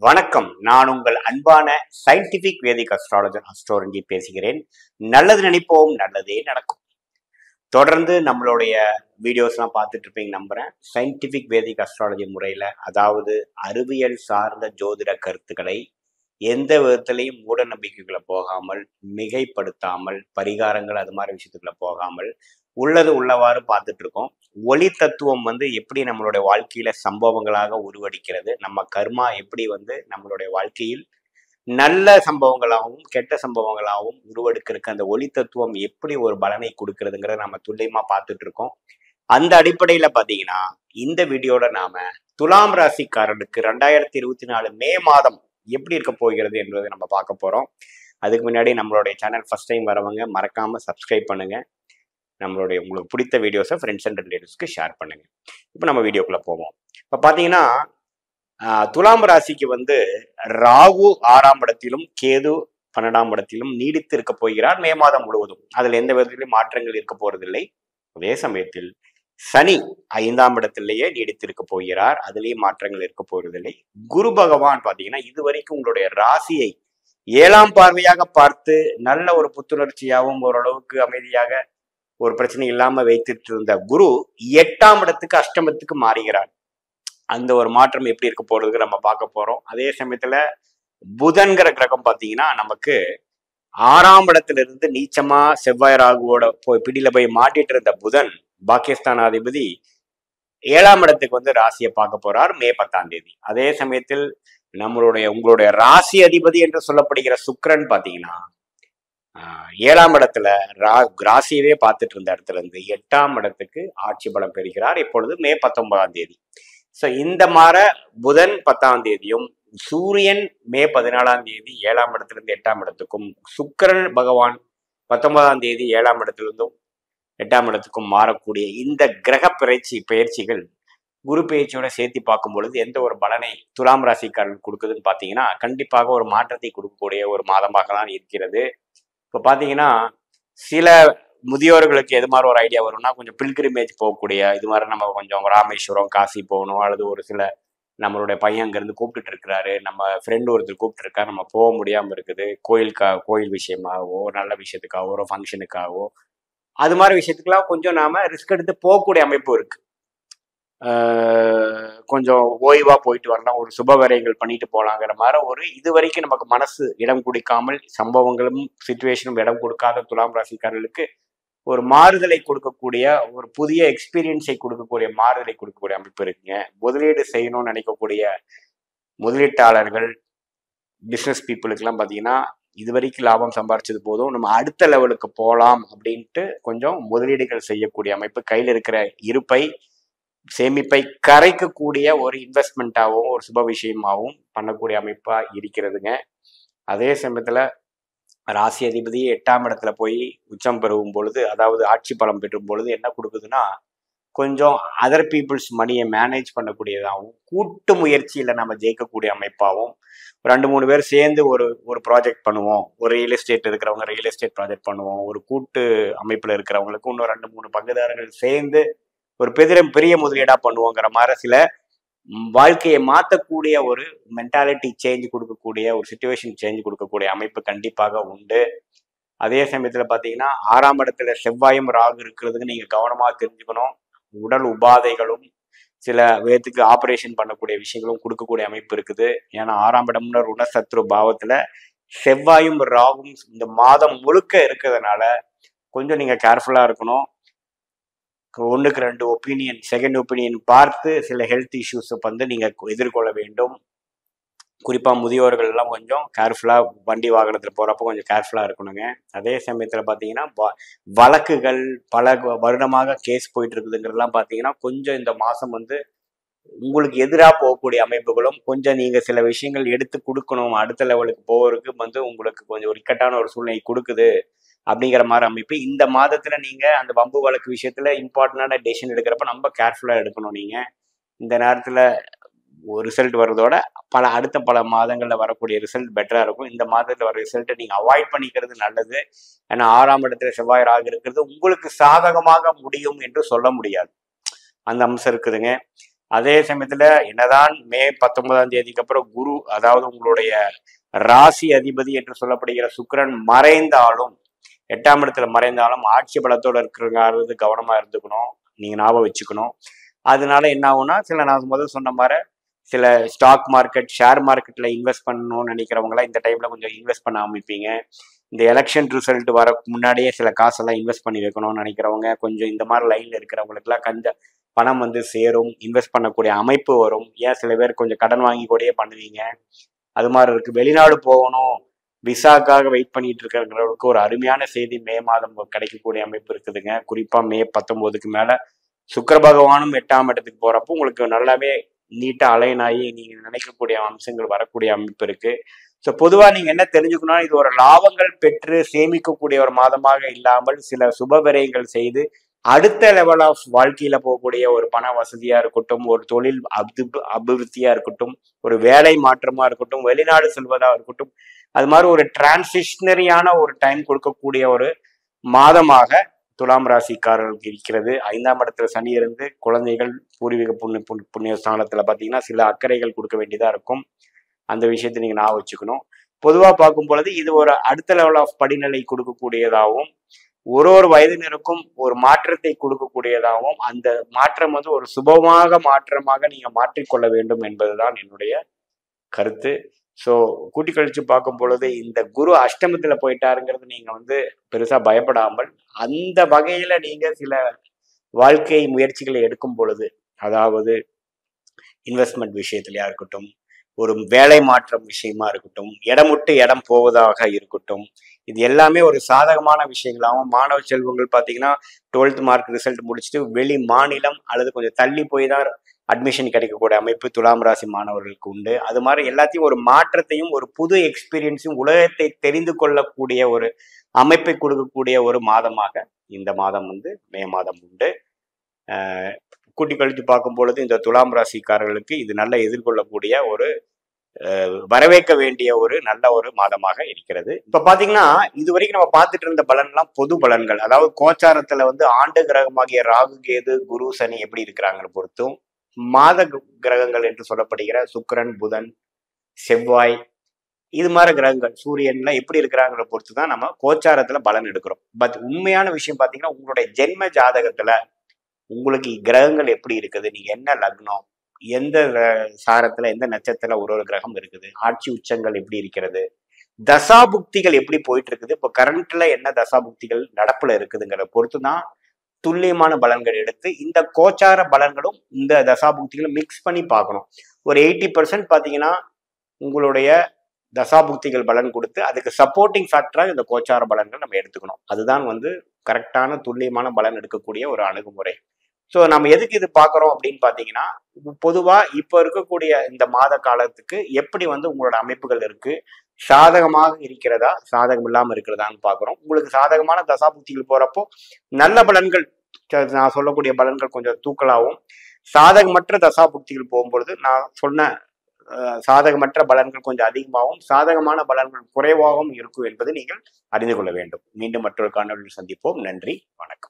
வணக்கம். நான் உங்கள் அன்பான சயின்டிபிக் வேதிக் அஸ்ட்ராலஜர் அஸ்ட்ரோரஞ்சி பேசுகிறேன். நல்லது நினைப்போம், நல்லதே நடக்கும். தொடர்ந்து நம்மளுடைய வீடியோஸ்லாம் பார்த்துட்டு இருப்பீங்க நம்புறேன். சயின்டிபிக் வேதிக் அஸ்ட்ராலஜி முறையில், அதாவது அறிவியல் சார்ந்த ஜோதிட கருத்துக்களை எந்த விதத்திலையும் மூட நம்பிக்கைகளை போகாமல், மிகைப்படுத்தாமல், பரிகாரங்கள் அது மாதிரி விஷயத்துக்குள்ள போகாமல் உள்ளது உள்ளவாறு பார்த்துட்டு இருக்கோம். ஒளி தத்துவம் எப்படி நம்மளுடைய வாழ்க்கையில சம்பவங்களாக உருவடிக்கிறது, நம்ம கர்மா எப்படி நம்மளுடைய வாழ்க்கையில் நல்ல சம்பவங்களாகவும் கெட்ட சம்பவங்களாகவும் உருவெடுக்கிறதுக்கு அந்த ஒளி தத்துவம் எப்படி ஒரு பலனை கொடுக்கறதுங்கிறத நம்ம துல்லியமா பார்த்துட்டு இருக்கோம். அந்த அடிப்படையில பாத்தீங்கன்னா இந்த வீடியோட நாம துலாம் ராசிக்காரனுக்கு 2024 மே மாதம் எப்படி இருக்க போகிறது என்பதை நம்ம பார்க்க போறோம். அதுக்கு முன்னாடி நம்மளுடைய சேனல் ஃபர்ஸ்ட் டைம் வரவங்க மறக்காம சப்ஸ்கிரைப் பண்ணுங்க. நம்மளுடைய உங்களுக்கு பிடித்த வீடியோஸை ஃப்ரெண்ட்ஸ் அண்ட் ரிலேட்டிவ்ஸ்க்கு ஷேர் பண்ணுங்க. இப்போ நம்ம வீடியோக்குள்ள போவோம். இப்போ பார்த்தீங்கன்னா துலாம் ராசிக்கு ராகு 6ஆம் இடத்திலும் கேது 12ஆம் இடத்திலும் நீடித்து இருக்க போகிறார் மே மாதம் முழுவதும். அதில் எந்த விதத்திலும் மாற்றங்கள் இருக்க போறதில்லை. அதே சமயத்தில் சனி 5ஆம் இடத்திலேயே நீடித்து இருக்க போகிறார், அதுலேயும் மாற்றங்கள் இருக்க போறதில்லை. குரு பகவான் பார்த்தீங்கன்னா இதுவரைக்கும் உங்களுடைய ராசியை 7ஆம் பார்வையாக பார்த்து நல்ல ஒரு புத்துணர்ச்சியாகவும் ஓரளவுக்கு அமைதியாக ஒரு பிரச்சனை இல்லாம வைத்துட்டு இருந்த குரு 8ஆம் இடத்துக்கு அஷ்டமத்துக்கு மாறுகிறார். அந்த ஒரு மாற்றம் எப்படி இருக்க போறதுக்கு நம்ம பார்க்க போறோம். அதே சமயத்துல புதன்கிற கிரகம் பார்த்தீங்கன்னா நமக்கு 6ஆம் இடத்துல இருந்து நீச்சமா செவ்வாய் ராகுவோட பிடியில போய் மாட்டிட்டு இருந்த புதன் பாகிஸ்தானாதிபதி 7ஆம் இடத்துக்கு ராசியை பார்க்க போறார் மே 10ஆம் தேதி. அதே சமயத்தில் உங்களுடைய ராசி அதிபதி என்று சொல்லப்படுகிற சுக்கிரன் பார்த்தீங்கன்னா 7ஆம் இடத்துல ராசியவே பார்த்துட்டு இருந்த இடத்துல இருந்து 8ஆம் இடத்துக்கு ஆட்சி பலம் பெறுகிறார் இப்பொழுது மே 19ஆம் தேதி. ஸோ இந்த மாதிரி புதன் 10ஆம் தேதியும் சூரியன் மே 14ஆம் தேதி 7ஆம் இடத்திலிருந்து 8ஆம் இடத்துக்கும், சுக்கிரன் பகவான் 19ஆம் தேதி 7ஆம் இடத்திலிருந்தும் 8ஆம் இடத்துக்கும் மாறக்கூடிய இந்த கிரக பயிற்சிகள் குரு பயிற்சியோட சேர்த்து பார்க்கும் பொழுது எந்த ஒரு பலனை துலாம் ராசிக்காரன் கொடுக்குதுன்னு பார்த்தீங்கன்னா கண்டிப்பாக ஒரு மாற்றத்தை கொடுக்கக்கூடிய ஒரு மாதமாக தான் இருக்கிறது. இப்போ பார்த்தீங்கன்னா சில முதியோர்களுக்கு எது மாதிரி ஒரு ஐடியா வரும்னா கொஞ்சம் பில்கிரிமேஜ் போகக்கூடிய இது மாதிரி நம்ம கொஞ்சம் ராமேஸ்வரம் காசி போகணும், அல்லது ஒரு சில நம்மளுடைய பையன் அங்கேருந்து கூப்பிட்டுட்டு இருக்கிறாரு, நம்ம ஃப்ரெண்டு ஒருத்தர் கூப்பிட்டு இருக்காரு, நம்ம போக முடியாமல் இருக்குது, கோயில் விஷயமாகவோ நல்ல விஷயத்துக்காகவோ ஒரு ஃபங்க்ஷனுக்காகவோ அது மாதிரி விஷயத்துக்கெல்லாம் கொஞ்சம் நாம ரிஸ்க் எடுத்து போகக்கூடிய அமைப்பு இருக்கு. கொஞ்சம் ஓய்வா போயிட்டு வரலாம், ஒரு சுப விரயங்கள் பண்ணிட்டு போலாங்கிற மாதிரி ஒரு இது வரைக்கும் நமக்கு மனசு இடம் கொடுக்காமல் சம்பவங்களும் சிச்சுவேஷனும் இடம் கொடுக்காத துலாம் ராசிக்காரர்களுக்கு ஒரு மாறுதலை கொடுக்கக்கூடிய ஒரு புதிய எக்ஸ்பீரியன்ஸை கொடுக்கக்கூடிய மாறுதலை கொடுக்கக்கூடிய அமைப்பு இருக்குங்க. முதலீடு செய்யணும்னு நினைக்கக்கூடிய முதலீட்டாளர்கள் பிஸ்னஸ் பீப்புளுக்கெல்லாம் பார்த்தீங்கன்னா இது வரைக்கும் லாபம் சம்பாரிச்சது போதும், நம்ம அடுத்த லெவலுக்கு போகலாம் அப்படின்ட்டு கொஞ்சம் முதலீடுகள் செய்யக்கூடிய அமைப்பு, கையில் இருக்கிற இருப்பை சேமிப்பை கரைக்கக்கூடிய ஒரு இன்வெஸ்ட்மெண்ட்டாகவும் ஒரு சுப விஷயமாகவும் பண்ணக்கூடிய அமைப்பா இருக்கிறதுங்க. அதே சமயத்துல ராசி அதிபதி 8ஆம் இடத்துல போய் உச்சம் பெறும் பொழுது, அதாவது ஆட்சி பலம் பெறும் பொழுது என்ன கொடுக்குதுன்னா கொஞ்சம் அதர் பீப்புள்ஸ் மணியை மேனேஜ் பண்ணக்கூடியதாகவும், கூட்டு முயற்சியில நம்ம ஜெயிக்கக்கூடிய அமைப்பாகவும், 2-3 பேர் சேர்ந்து ஒரு ப்ராஜெக்ட் பண்ணுவோம், ஒரு ரியல் எஸ்டேட் இருக்கிறவங்க ரியல் எஸ்டேட் ப்ராஜெக்ட் பண்ணுவோம், ஒரு கூட்டு அமைப்புல இருக்கிறவங்களுக்கு இன்னும் 2-3 பங்குதாரர்கள் சேர்ந்து ஒரு பெரிய முதலீடா பண்ணுவோங்கிற மாதிரி சில வாழ்க்கையை மாற்றக்கூடிய ஒரு மென்டாலிட்டி சேஞ்ச் கொடுக்கக்கூடிய ஒரு சிச்சுவேஷன் சேஞ்ச் கொடுக்கக்கூடிய அமைப்பு கண்டிப்பாக உண்டு. அதே சமயத்துல பாத்தீங்கன்னா 6ஆம் இடத்துல செவ்வாயும் ராகு இருக்கிறதுக்கு நீங்க கவனமா தெரிஞ்சுக்கணும். உடல் உபாதைகளும் சில விதத்துக்கு ஆபரேஷன் பண்ணக்கூடிய விஷயங்களும் கொடுக்கக்கூடிய அமைப்பு இருக்குது. ஏன்னா 6ஆம் இடம்னு ருணசத்ரு பாவத்துல செவ்வாயும் ராகும் இந்த மாதம் முழுக்க இருக்கிறதுனால கொஞ்சம் நீங்க கேர்ஃபுல்லா இருக்கணும். 1க்கு 2 ஒப்பீனியன், செகண்ட் ஒப்பீனியன் பார்த்து சில ஹெல்த் இஷ்யூஸை நீங்க எதிர்கொள்ள வேண்டும். குறிப்பா முதியோர்கள் எல்லாம் கொஞ்சம் கேர்ஃபுல்லா வண்டி வாகனத்துல போறப்ப கொஞ்சம் கேர்ஃபுல்லா இருக்கணுங்க. அதே சமயத்துல பாத்தீங்கன்னா வழக்குகள் பல வருடமாக கேஸ் போயிட்டு இருக்குதுங்கிறதுலாம் பாத்தீங்கன்னா கொஞ்சம் இந்த மாசம் உங்களுக்கு எதிராக போகக்கூடிய அமைப்புகளும், கொஞ்சம் நீங்க சில விஷயங்கள் எடுத்து கொடுக்கணும், அடுத்த லெவலுக்கு போவதற்கு உங்களுக்கு கொஞ்சம் ஒரு இக்கட்டான ஒரு சூழ்நிலை கொடுக்குது அப்படிங்கிற மாதிரி அமைப்பு. இந்த மாதத்துல நீங்க அந்த வம்பு வழக்கு விஷயத்துல இம்பார்ட்டன்டான டெசிஷன் எடுக்கிறப்ப ரொம்ப கேர்ஃபுல்லா எடுக்கணும். நீங்க இந்த நேரத்துல ஒரு ரிசல்ட் வர்றதோட அடுத்த பல மாதங்கள்ல வரக்கூடிய ரிசல்ட் பெட்டரா இருக்கும். இந்த மாதத்துல வர ரிசல்ட்டை நீங்க அவாய்ட் பண்ணிக்கிறது நல்லது. ஏன்னா 6ஆம் இடத்துல செவ்வாய் ராகு இருக்கிறது உங்களுக்கு சாதகமாக முடியும் என்று சொல்ல முடியாது, அந்த அம்சம் இருக்குதுங்க. அதே சமயத்துல என்னதான் மே 19ஆம் தேதிக்கு அப்புறம் குரு, அதாவது உங்களுடைய ராசி அதிபதி என்று சொல்லப்படுகிற சுக்கிரன் மறைந்தாலும், 8ஆம் இடத்துல மறைந்தாலும் ஆட்சி பலத்தோட இருக்கிறவங்க கவனமா இருந்துக்கணும். நீங்க ஞாபகம் வச்சுக்கணும். அதனால என்ன ஆகும்னா, நான் முதல் சொன்ன மாதிரி சில ஸ்டாக் மார்க்கெட், ஷேர் மார்க்கெட்ல இன்வெஸ்ட் பண்ணணும்னு நினைக்கிறவங்களாம் இந்த டைம்ல கொஞ்சம் இன்வெஸ்ட் பண்ண ஆரம்பிப்பீங்க. இந்த எலெக்ஷன் ரிசல்ட் வர முன்னாடியே சில காசெல்லாம் இன்வெஸ்ட் பண்ணி வைக்கணும்னு நினைக்கிறவங்க, கொஞ்சம் இந்த மாதிரி லைன்ல இருக்கிறவங்களுக்குலாம் பணம் வந்து சேரும், இன்வெஸ்ட் பண்ணக்கூடிய அமைப்பு வரும். ஏன் சில பேர் கொஞ்சம் கடன் வாங்கி கூடயே பண்ணுவீங்க. அது மாதிரி இருக்கு. வெளிநாடு போகணும், விசாக்காக வெயிட் பண்ணிட்டு இருக்கிறவங்களுக்கு ஒரு அருமையான செய்தி மே மாதம் கிடைக்கக்கூடிய அமைப்பு இருக்குதுங்க. குறிப்பா மே 19க்கு மேல சுக்கிர பகவானும் 8ஆம் இடத்துக்கு போறப்போ உங்களுக்கு நல்லாவே நீட்டா அலைன் ஆகி நீங்க நினைக்கக்கூடிய அம்சங்கள் வரக்கூடிய அமைப்பு இருக்கு. ஸோ பொதுவாக நீங்க என்ன தெரிஞ்சுக்கணும், இது ஒரு லாபங்கள் பெற்று சேமிக்கக்கூடிய ஒரு மாதமாக இல்லாமல் சில சுப விரயங்கள் செய்து அடுத்த லெவல் ஆஃப் வாழ்க்கையில போகக்கூடிய ஒரு பண வசதியா இருக்கட்டும், ஒரு தொழில் அபிவிருத்தியா இருக்கட்டும், ஒரு வேலை மாற்றமா இருக்கட்டும், வெளிநாடு செல்வதா இருக்கட்டும், அது மாதிரி ஒரு டிரான்சிஷனரியான ஒரு டைம் கொடுக்கக்கூடிய ஒரு மாதமாக துலாம் ராசிக்காரர்களுக்கு இருக்கிறது. 5ஆம் இடத்துல சனி இருந்து குழந்தைகள் பூர்வீக புண்ணிய ஸ்தானத்துல பாத்தீங்கன்னா சில அக்கறைகள் கொடுக்க வேண்டியதா இருக்கும். அந்த விஷயத்தை நீங்க ஞாபகம் வச்சுக்கணும். பொதுவா பார்க்கும் பொழுது இது ஒரு அடுத்த லெவல் ஆஃப் படிநிலை கொடுக்கக்கூடியதாகவும், ஒரு வயதினருக்கும் ஒரு மாற்றத்தை கொடுக்கக்கூடியதாகவும், அந்த மாற்றம் வந்து ஒரு சுபமாக மாற்றமாக நீங்க மாற்றிக்கொள்ள வேண்டும் என்பதுதான் என்னுடைய கருத்து. ஸோ கூட்டி கழிச்சு பார்க்கும் பொழுது இந்த குரு அஷ்டமத்துல போயிட்டாருங்கிறது நீங்க வந்து பெருசா பயப்படாமல், அந்த வகையில நீங்க சில வாழ்க்கை முயற்சிகளை எடுக்கும் பொழுது, அதாவது இன்வெஸ்ட்மெண்ட் விஷயத்திலயா இருக்கட்டும், ஒரு வேலை மாற்றம் விஷயமா இருக்கட்டும், இடம் விட்டு இடம் போவதாக இருக்கட்டும், இது எல்லாமே ஒரு சாதகமான விஷயங்களாகவும், மாணவ செல்வங்கள் பார்த்தீங்கன்னா 12th மார்க் ரிசல்ட் முடிச்சுட்டு வெளி மாநிலம் அல்லது கொஞ்சம் தள்ளி போய் தான் அட்மிஷன் கிடைக்கக்கூடிய அமைப்பு துலாம் ராசி மாணவர்களுக்கு உண்டு. அது மாதிரி எல்லாத்தையும் ஒரு மாற்றத்தையும் ஒரு புது எக்ஸ்பீரியன்ஸையும் உலகத்தை தெரிந்து கொள்ளக்கூடிய ஒரு அமைப்பை கொடுக்கக்கூடிய ஒரு மாதமாக இந்த மாதம் வந்து மே மாதம் உண்டு. கூட்டி கழித்து பார்க்கும் பொழுது இந்த துலாம் ராசிக்காரர்களுக்கு இது நல்ல எதிர்கொள்ளக்கூடிய ஒரு வரவேற்க வேண்டிய ஒரு நல்ல ஒரு மாதமாக இருக்கிறது. இப்ப பாத்தீங்கன்னா இது வரைக்கும் நம்ம பார்த்துட்டு இருந்த பலன்லாம் பொது பலன்கள், அதாவது கோச்சாரத்துல வந்து ஆண்டு கிரகமாகிய ராகு, கேது, குரு, சனி எப்படி இருக்கிறாங்கன்னு பொறுத்தும், மாத கிரகங்கள் என்று சொல்லப்படுகிற சுக்கிரன், புதன், செவ்வாய், இது மாதிரி கிரகங்கள், சூரியன்ல எப்படி இருக்கிறாங்கிற பொறுத்து தான் நம்ம கோச்சாரத்துல பலன் எடுக்கிறோம். பட் உண்மையான விஷயம் பாத்தீங்கன்னா உங்களுடைய ஜென்ம ஜாதகத்துல உங்களுக்கு கிரகங்கள் எப்படி இருக்குது, நீங்க என்ன லக்னம், எந்த சாரத்துல எந்த நட்சத்திரத்துல ஒரு கிரகம் இருக்குது, ஆட்சி உச்சங்கள் எப்படி இருக்கிறது, தசாபுக்திகள் எப்படி போயிட்டு இருக்குது, இப்போ கரண்ட்ல என்ன தசாபுக்திகள் நடப்புல இருக்குதுங்கிற பொறுத்து தான் துல்லியமான பலன்கள் எடுத்து இந்த கோச்சார பலன்களும் இந்த தசாபுக்திகளும் மிக்ஸ் பண்ணி பார்க்கணும். ஒரு 80% பாத்தீங்கன்னா உங்களுடைய தசாபுக்திகள் பலன் கொடுத்து அதுக்கு சப்போர்ட்டிங் ஃபேக்டராக இந்த கோச்சார பலன்கள் நம்ம எடுத்துக்கணும். அதுதான் வந்து கரெக்டான துல்லியமான பலன் எடுக்கக்கூடிய ஒரு அணுகுமுறை. ஸோ நம்ம எதுக்கு இது பார்க்குறோம் அப்படின்னு பார்த்தீங்கன்னா, பொதுவாக இப்போ இருக்கக்கூடிய இந்த மாத காலத்துக்கு எப்படி வந்து உங்களோட அமைப்புகள் இருக்கு, சாதகமாக இருக்கிறதா, சாதகம் இல்லாமல் இருக்கிறதான்னு பார்க்குறோம். உங்களுக்கு சாதகமான தசாபுக்திகள் போகிறப்போ நல்ல பலன்கள், நான் சொல்லக்கூடிய பலன்கள் கொஞ்சம் தூக்கலாகவும், சாதகமற்ற தசாபுக்திகள் போகும்பொழுது நான் சொன்ன சாதகமற்ற பலன்கள் கொஞ்சம் அதிகமாகவும், சாதகமான பலன்கள் குறைவாகவும் இருக்கும் என்பதை நீங்கள் அறிந்து கொள்ள வேண்டும். மீண்டும் மற்றொரு காணொலியில் சந்திப்போம். நன்றி, வணக்கம்.